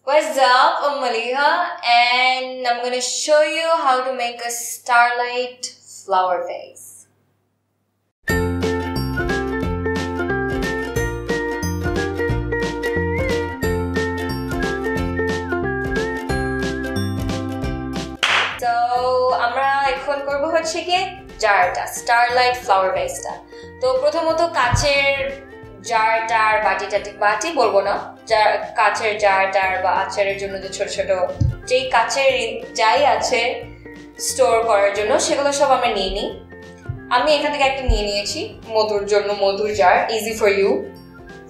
What's up? I'm Maleeha and I'm gonna show you how to make a starlight flower vase. So, আমরা এখন করব হচ্ছে কি জারটা starlight flower vase টা। তো প্রথমত কাচের জারটার বাটি বলবো না, কাচের জারটার বা আচারের জন্য যে ছোট ছোট যেই কাচের যাই আছে স্টোর করার জন্য সেগুলো সব আমরা নিয়ে নিই। আমি এখান থেকে একটা নিয়ে নিয়েছি মধুর জন্য, মধুর jar, easy for you.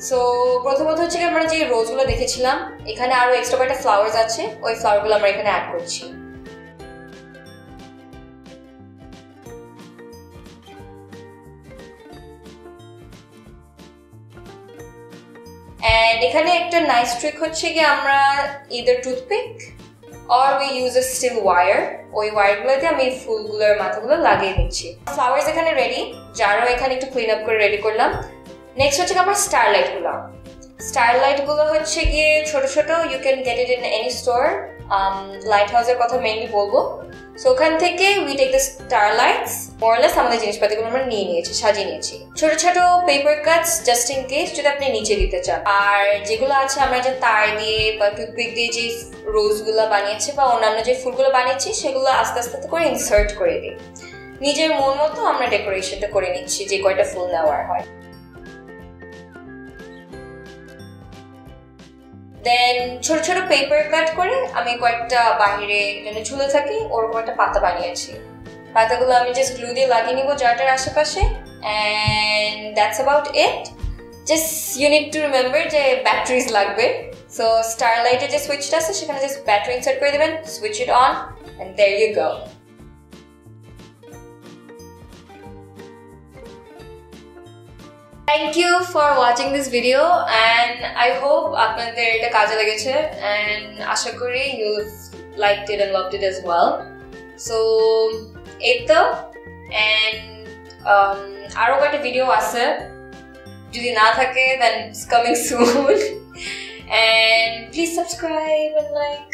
So প্রথমত হচ্ছে কি আমরা যে রোজগুলো দেখেছিলাম, এখানে আরো এক্সট্রা কয়েকটা ফ্লাওয়ার্স আছে, ওই ফ্লাওয়ারগুলো আমরা এখানে অ্যাড করছি। And এখানে একটা নাইস ট্রিক হচ্ছে কি আমরা either toothpick or we use a steel wire, ওই ওয়্যারগুলোতে আমি ফুলগুলোর মাথাগুলো লাগিয়ে দিচ্ছি। ফ্লাওয়ার্স এখানে রেডি, জারও এখানে একটু ক্লিন আপ করে রেডি করলাম। নেক্সট হচ্ছে আমার স্টারলাইটগুলো হচ্ছে গিয়ে ছোট ছোট, you can get it in any store. লাইট হাউসের কথা মেইনলি বলবো। সো ওখান থেকে we take the starlights, more or less আমাদের জিনিসপাতিগুলো আমরা নিয়ে নিয়েছি, সাজিয়ে নিয়েছি। ছোট ছোট paper cuts just in case যদি আপনি নিচে দিতে চান। আর যেগুলো আছে আমরা যে তার দিয়ে বা টুথপিক দিয়ে যে রোজগুলো বানিয়েছি বা অন্যান্য যে ফুলগুলো বানিয়েছি সেগুলো আস্তে আস্তে করে ইনসার্ট করে দিই। নিজের মন মতো আমরা ডেকোরেশনটা করে নিচ্ছি যে কয়টা ফুল নেওয়ার হয়। দেন ছোট ছোট পেপার কাট করে আমি কয়েকটা বাহিরে যেন ঝুলে থাকে ওরকম একটা পাতা বানিয়েছি। পাতাগুলো আমি জাস্ট গ্লু দিয়ে লাগিয়ে নিব জারটার আশেপাশে, and that's about it. Just you need to remember যে ব্যাটারিজ লাগবে। সো স্টারলাইটের যে সুইচটা আছে সেখানে জাস্ট ব্যাটারি ইনসার্ট করে দেবেন, switch it on, and there you go. Thank you for watching this video and I hope আপনাদের এটা কাজে লেগেছে and আশা করি you've liked it and loved it as well. So এই তো, and আরো কয়েকটা ভিডিও আছে, যদি না থাকে then it's coming soon and please subscribe and like